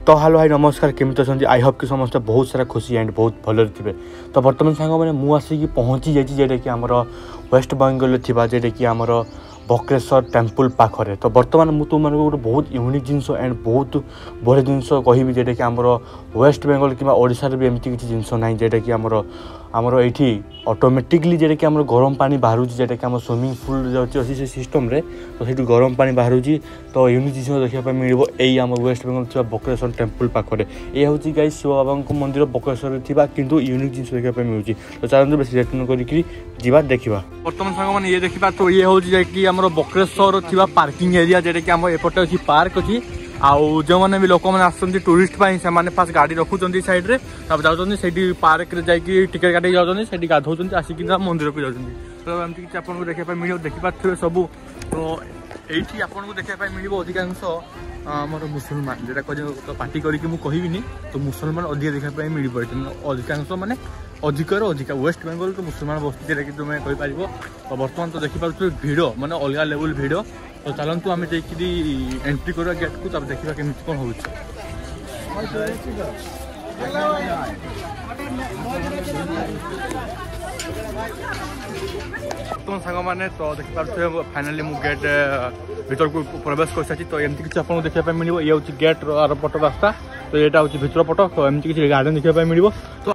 तो हेलो भाई नमस्कार केमी अच्छा आई होप कि समस्त बहुत सारा खुशी एंड बहुत भल थे। तो बर्तमान सांग मैंने मुझे पहुँची जाइए कि आमर वेस्ट बेंगल जेटा कि आमर बक्रेश्वर टेम्पल पाखे। तो बर्तमान मुझे तुम गोटे बहुत यूनिक जिनस एंड बहुत बढ़िया जिनस कहि जेटा कि आमर वेस्ट बेंगल कि ओडिशार भी एमती किसी जिनस ना जेटा कि आमर ये ऑटोमेटिकली जेटा कि आमर गरम पानी बाहर जेटा कि आम स्विमिंग पूल अच्छी से सिस्टम रे। तो सीट गरम पानी बाहर तो यूनिक जिन देखा मिल यही आम वेस्ट बेंगल थी बक्रेश्वर टेम्पल पाखे। ये हूँ गाई शिव बाबा मंदिर बक्रेश्वर थी यूनिक जिन देखा मिलूँ। तो चलते बेस लेट न कर देखा बर्तमान सांग मैंने ये देखा। तो ये हूँ आम बक्रेश्वर थी पार्किंग एरिया जेटा कि आम एपटे अच्छी पार्क अच्छी आउ जो मैंने भी लोक मैंने आसुँच टूरिस्ट से फास्ट गाड़ी रखुच्च सैड्रे जाऊँ से पार्क में जाकि टिकेट काटिक जाऊँ से गाधौं आसिक मंदिर को जाऊँ। तो एमती किसी आपको देखा मिल देखिपे सब। तो ये आपको देखा मिल अधिकांश आमर मुसलमान जेटा तो पार्टी करके मुझे तो मुसलमान अधिक देखा मिल पाए अधिकांश माने अधिकार अधिका वेस्ट बेंगल तो मुसलमान बस्ती जेटा कि तुम्हें कहीपर। तो बर्तमान तो देखिपे भिड़ माने अलग लेवल भिड़। तो चलतु आम जा एंट्री करवा गेट को तब देखा केमी कौन हो तुम सांग मैंने। तो देखिपे फाइनाली मुझे गेट भीतर को प्रवेश कर सारी। तो एमती किसी आपको देखा मिल ये हूँ गेट आर पट रास्ता। तो यहाँ हूँ भितर पट। तो एमती किसी गार्डन देखा मिल। तो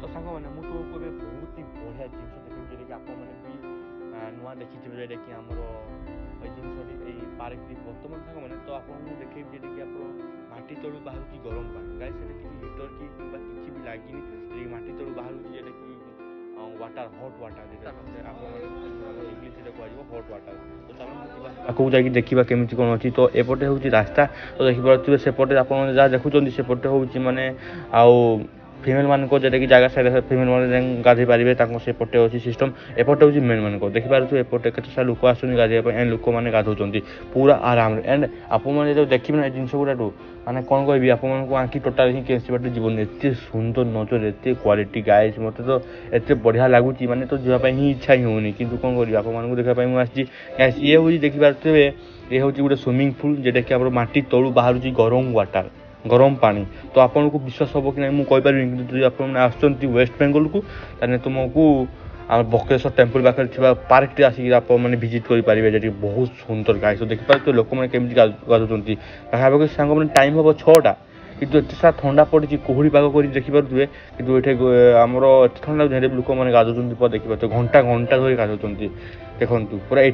सांग मैंने मुझे बहुत ही बढ़िया जिन देखिए आप नुआ देखिए जेटा कि आमर जिन पार्क बर्तमान सांग मैंने। तो आपको देखे जेटा कि आप माटी तलू बाहर गरम पानी गाई से किसी हिटर की किसी भी लगे माटी तलू बाहर जेटा कि वाटर हट वाटर इंग्लीश कह हट वाटर। तो चलो जाकि देखा केमी कौन अच्छी। तो एपटे हूँ रास्ता। तो देखिए सेपटे आप जहाँ देखुं सेपटे हूँ माने आउ फिमेल मान जेटा कि जगह साइड फिमेल मैंने गाधे पारे सेपटे अच्छी सिस्टम। एपटे हूँ मेन मान देखिपे एपटे के लोक आसुँच गाधेवाई एंड लोक मैंने गाधौं पूरा आराम एंड आपने देखिए ना जिन गुड़ा माने कौन कह आपको आँखि टोटाल ही कैसी बाटे जीवन एत सुंदर नजर एत क्वालिटी गाइस मत तो एत बढ़िया लगुच माने तो जावाई ही इच्छा ही होनी कि कौन कर आपको देखा मुझे ये हूँ देखिपे ये हूँ गोटे स्विमिंग पूल जेटा कि माटी तलू बाहर गरम वाटर गरम पानी। तो आपन को विश्वास हम कि नहीं मुझे कहीपर आप वेस्ट बेंगल को तुमको आम बक्रेश्वर टेम्पल पाखे थी पार्क टे आसिक आप भिजिट करेंगे जी बहुत सुंदर गाई। तो देखिए लोक मैंने केमी गाधुंट पाखापाखि सांग मैंने टाइम हम 6टा कितु एत सारा ठंडा पड़ी कुहुड़ी पाग कर देखिपे कि ये आमर एत ठंडा झे लोक मैंने गाधुंट देखिए घंटा घंटा धरी गाधुंट देखूँ पूरा ये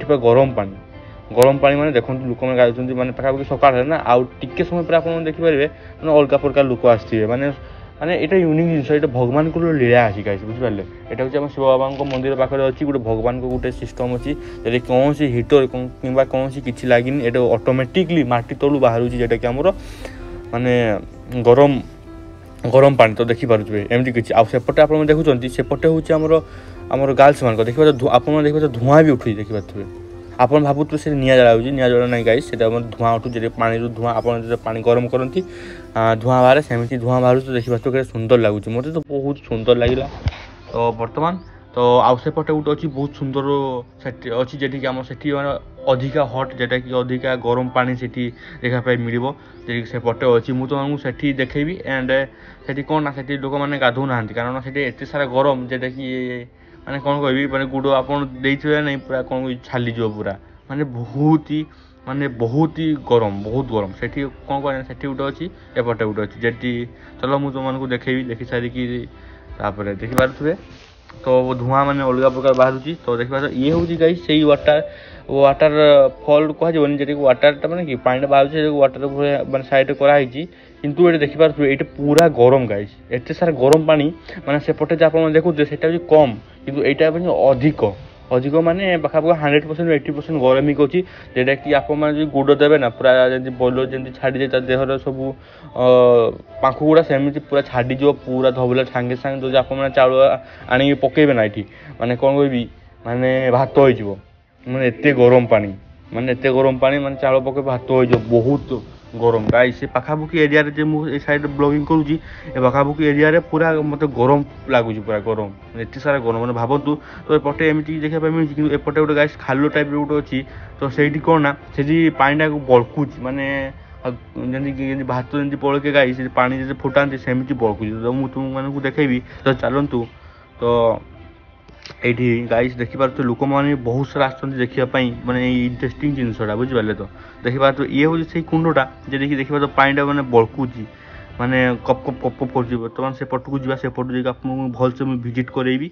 गरम पानी मैंने देखो लोक मैंने गाधुंट मैंने पाखापाखि सकाल ना आउ टिके समय पर आप देखिपारे मैंने अलग प्रकार लोक आसवे माने माने ये यूनिक जिन ये भगवान को लीला अच्छी गाइस बुझिपारे। यहाँ हूँ शिव बाबा मंदिर पाखे अच्छी गोटे भगवान को गोटे सिस्टम अच्छी जैसे कौन सी हिटर कि कौन सी किसी लगे ये ऑटोमेटिकली माटी तलू बाहर जेटा कि आमर माने गरम गरम पानी। तो देखिपे एमती किसी आउपटे आप देखुं सेपटे हूँ आमर गर्ल्स मान देखिए आप देखिए धुआं भी उठू देखिपे आप भावुए से निआ जला निआ जला ना गाइस से धुआं उठू जे पानी धुआं आप पानी गरम करती धुआं बाहर सेमती धुआं बाहर। तो देखिए सुंदर लगुच मत तो बहुत सुंदर लगे। तो बर्तमान तो आउपटे गोटे अच्छी बहुत सुंदर अच्छी जेटी आम से अधिका हट जेटा कि अधिका गरम पानी से देखा मिल सेपटे अच्छी मुझे तुमको से देखेबी एंड से कौन ना से लोक मैंने गाधौ ना कारण से एत सारा गरम जेटा कि माने कौन कह माने गुड़ आप नहीं पूरा कौन छाली पूरा माने बहुत ही गरम से कौन कह से गोटे अच्छी एपटे गोटे अच्छी जेटी। चलो मुझे तुमको देखेबी देखी सारिकी देखिपे। तो धुआं मैंने अलग प्रकार बाहर। तो देखा ये हूँ गाई से वाटर फल कहनी जी वाटर मैंने कि पानी बाहर वाटर मैंने सैड कराई किंतु ये देखिपे ये पूरा गरम गाइस एत सारा गरम पानी माने सेपटे आप देखुए से कम किंतु यहाँ अधिक अधिक माने पाखापाखि 100% 80% गरम ही अच्छी जेटा कि आप गुड़ देवे ना पूरा जमी बोलो जमी छाड़ी जाए देहर सब पाख गुड़ा सेमती पूरा छाड़ीज पूरा धबला सांगे सांगे जो आप चाउल आनी पकेबे ना ये माने कौन कह माने भात हो मैंने एत गरम पानी माने चाउल पके भात हो बहुत गरम गाई से पाखापाखि एरिया मुझे साइड ब्लॉगिंग करुँची पाखापाखि एरिया पूरा मत गरम लगुच पूरा गरम एत सारा गरम मैंने भावतु। तो एपटे एमती देखा मिली कि एपटे गोटे गाइस खाल टाइप गोटे अच्छी। तो से कौन ना से पानी बड़कुच माने ଯେମିତି ଭାତ ଯେମିତି ବଳକେ ଗାଈ ସେ ପାଣି ଯେତେ ଫୁଟାନ୍ତି ସେମିତି ବଳକୁଛି। ତ ମୁଁ ତୁମମାନଙ୍କୁ ଦେଖେଇବି, ତ ଚାଲନ୍ତୁ। ତ ଏଇଠି ଗାଇସ୍ ଦେଖିପାରୁଥିବେ ଲୋକମାନେ ବହୁତ ସାରା ଆସୁଛନ୍ତି ଦେଖିବା ପାଇଁ, ମାନେ ଏଇ ଇଣ୍ଟରେଷ୍ଟିଂ ଜିନିଷଟା ବୁଝିପାରିଲେ। ତ ଦେଖିପାରୁଥିବେ ଇଏ ହେଉଛି ସେଇ କୁଣ୍ଡଟା ଯେଟିକି ଦେଖିପାରୁଥିବେ ପାଣିଟା ମାନେ ବଳକୁଛି, ମାନେ କପ୍ କପ୍ କପ୍ କପ୍ କରୁଛି। ବର୍ତ୍ତମାନ ସେପଟକୁ ଯିବା, ସେପଟକୁ ଯାଇକି ଆପଣଙ୍କୁ ଭଲସେ ମୁଁ ଭିଜିଟ୍ କରେଇବି।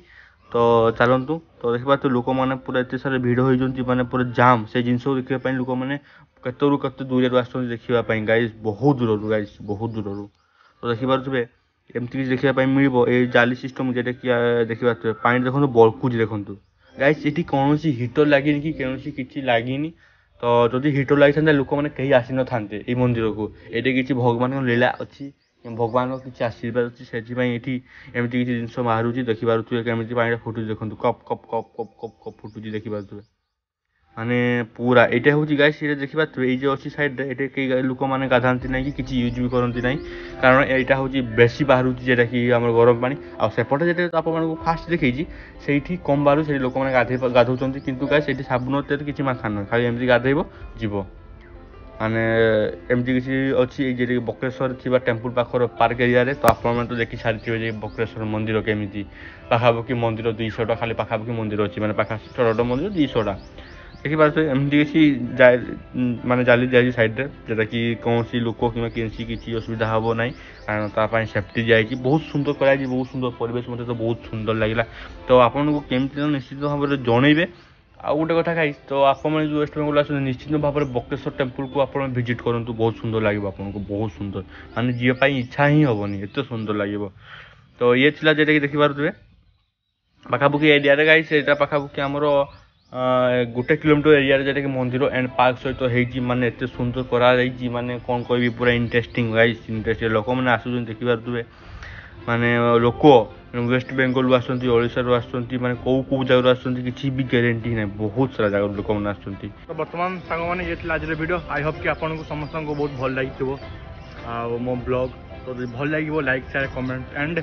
ତ ଚାଲନ୍ତୁ। ତ ଦେଖିପାରୁଥିବେ ଲୋକମାନେ ପୁରା ଏତେ ସାରା ଭିଡ଼ ହୋଇଛନ୍ତି, ମାନେ ପୁରା ଜାମ୍। ସେ ଜିନିଷକୁ ଦେଖିବା ପାଇଁ ଲୋକମାନେ କେତେରୁ କେତେ ଦୂରରୁ ଆସୁଛନ୍ତି ଦେଖିବା ପାଇଁ ଗାଇସ୍, ବହୁତ ଦୂରରୁ ଗାଇସ୍, ବହୁତ ଦୂରରୁ। ତ ଦେଖିପାରୁଥିବେ ଏମିତି କିଛି ଦେଖିବା ପାଇଁ ମିଳିବ ଏଇ ଜାଲି ସିଷ୍ଟମ୍, ଯେଟାକି ଦେଖିପାରୁଥିବେ ପାଣି ଦେଖନ୍ତୁ ବଳକୁଛି ଦେଖନ୍ତୁ ଗାଇସ୍। ଏଠି କୌଣସି ହିଟର ଲାଗିନି କି କୌଣସି କିଛି ଲାଗିନି। ତ ଯଦି ହିଟର ଲାଗିଥାନ୍ତା ଲୋକମାନେ କେହି ଆସିନଥାନ୍ତେ ଏଇ ମନ୍ଦିରକୁ। ଏଠି କିଛି ଭଗବାନଙ୍କ ଲୀଳା ଅଛି, ଭଗବାନଙ୍କ କିଛି ଆଶୀର୍ବାଦ ଅଛି, ସେଥିପାଇଁ ଏଠି ଏମିତି କିଛି ଜିନିଷ ବାହାରୁଛି। ଦେଖିପାରୁଥିବେ କେମିତି ପାଣିଟା ଫୁଟୁଛି ଦେଖନ୍ତୁ, କପ୍ କପ୍ କପ୍ କପ୍ କପ୍ କପ୍ ଫୁଟୁଛି ଦେଖିପାରୁଥିବେ। ମାନେ ପୁରା ଏଇଟା ହେଉଛି ଗାଇସ୍, ଏଇଟା ଦେଖିପାରୁଥିବେ ଏଇ ଯେ ଅଛି ସାଇଡ଼୍ରେ, ଏଠି କେହି ଲୋକମାନେ ଗାଧାନ୍ତି ନାହିଁ କି କିଛି ୟୁଜ୍ ବି କରନ୍ତି ନାହିଁ, କାରଣ ଏଇଟା ହେଉଛି ବେଶୀ ବାହାରୁଛି ଯେଟାକି ଆମର ଗରମ ପାଣି। ଆଉ ସେପଟେ ଯେଟା ଆପଣମାନଙ୍କୁ ଫାଷ୍ଟ ଦେଖେଇଛି ସେଇଠି କମ୍ ବାହାରୁ, ସେଇଠି ଲୋକମାନେ ଗାଧଉଛନ୍ତି। କିନ୍ତୁ ଗାଇସ୍ ସେଇଠି ସାବୁନ ତେଲ କିଛି ମାଖା ନୁହେଁ, ଖାଲି ଏମିତି ଗାଧେଇବ ଯିବ। ମାନେ ଏମିତି କିଛି ଅଛି ଏଇ ଯେଟିକି ବକ୍ରେଶ୍ୱର ଥିବା ଟେମ୍ପୁଲ ପାଖର ପାର୍କ ଏରିଆରେ। ତ ଆପଣମାନେ ତ ଦେଖି ସାରିଥିବେ ଯେ ବକ୍ରେଶ୍ୱର ମନ୍ଦିର କେମିତି, ପାଖାପାଖି ମନ୍ଦିର 200ଟା ଖାଲି ପାଖାପାଖି ମନ୍ଦିର ଅଛି, ମାନେ ପାଖାପାଖି ଛୋଟ ମନ୍ଦିର 200ଟା ଦେଖିପାରୁଥିବେ। ଏମିତି କିଛି ମାନେ ଜାଲି ଯାଇଛି ସାଇଡ଼୍ରେ, ଯେଉଁଟାକି କୌଣସି ଲୋକ କିମ୍ବା କିଛି ଅସୁବିଧା ହେବ ନାହିଁ, କାରଣ ତା ପାଇଁ ସେଫ୍ଟି ଦିଆଯାଇଛି। ବହୁତ ସୁନ୍ଦର କରାଯାଇଛି, ବହୁତ ସୁନ୍ଦର ପରିବେଶ, ମୋତେ ତ ବହୁତ ସୁନ୍ଦର ଲାଗିଲା। ତ ଆପଣଙ୍କୁ କେମିତି ନିଶ୍ଚିତ ଭାବରେ ଜଣେଇବେ। ଆଉ ଗୋଟେ କଥା ଗାଇସ୍, ତ ଆପଣମାନେ ଯେଉଁ ୱେଷ୍ଟ ବେଙ୍ଗଲ ଆସୁଛନ୍ତି ନିଶ୍ଚିତ ଭାବରେ ବକ୍ରେଶ୍ୱର ଟେମ୍ପୁଲକୁ ଆପଣ ଭିଜିଟ୍ କରନ୍ତୁ, ବହୁତ ସୁନ୍ଦର ଲାଗିବ ଆପଣଙ୍କୁ, ବହୁତ ସୁନ୍ଦର। ମାନେ ଯିବା ପାଇଁ ଇଚ୍ଛା ହିଁ ହେବନି, ଏତେ ସୁନ୍ଦର ଲାଗିବ। ତ ଇଏ ଥିଲା ଯେଟାକି ଦେଖିପାରୁଥିବେ ପାଖାପାଖି ଏରିଆରେ ଗାଇସ୍, ଏଇଟା ପାଖାପାଖି ଆମର 1 କିଲୋମିଟର ଏରିଆରେ ଯେଟାକି ମନ୍ଦିର ଆଣ୍ଡ ପାର୍କ ସହିତ ହେଇଛି। ମାନେ ଏତେ ସୁନ୍ଦର କରାଯାଇଛି, ମାନେ କ'ଣ କହିବି, ପୁରା ଇଣ୍ଟରେଷ୍ଟିଂ ଗାଇସ୍, ଇଣ୍ଟରେଷ୍ଟିଂ। ଲୋକମାନେ ଆସୁଛନ୍ତି ଦେଖିପାରୁଥିବେ, ମାନେ ଲୋକ ୱେଷ୍ଟ ବେଙ୍ଗଲରୁ ଆସୁଛନ୍ତି, ଓଡ଼ିଶାରୁ ଆସୁଛନ୍ତି, ମାନେ କେଉଁ ଜାଗାରୁ ଆସୁଛନ୍ତି କିଛି ବି ଗ୍ୟାରେଣ୍ଟି ନାହିଁ, ବହୁତ ସାରା ଜାଗାରୁ ଲୋକମାନେ ଆସୁଛନ୍ତି। ତ ବର୍ତ୍ତମାନ ସାଙ୍ଗମାନେ ଇଏ ଥିଲା ଆଜିର ଭିଡ଼ିଓ। ଆଇ ହୋପ୍ କି ଆପଣଙ୍କୁ ସମସ୍ତଙ୍କୁ ବହୁତ ଭଲ ଲାଗିଥିବ ଆଉ ମୋ ବ୍ଲଗ୍। ତ ଯଦି ଭଲ ଲାଗିବ ଲାଇକ୍ ସେୟାର କमेंट एंड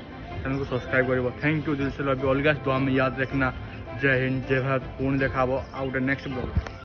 चैनल को सब्सक्राइब करिब। थैंक यू दिल से लव यू, अलग दुआ में याद रखना। जय हिंद, जय भारत। पुणी देखा आउ गोटे नेक्स्ट ब्लॉग।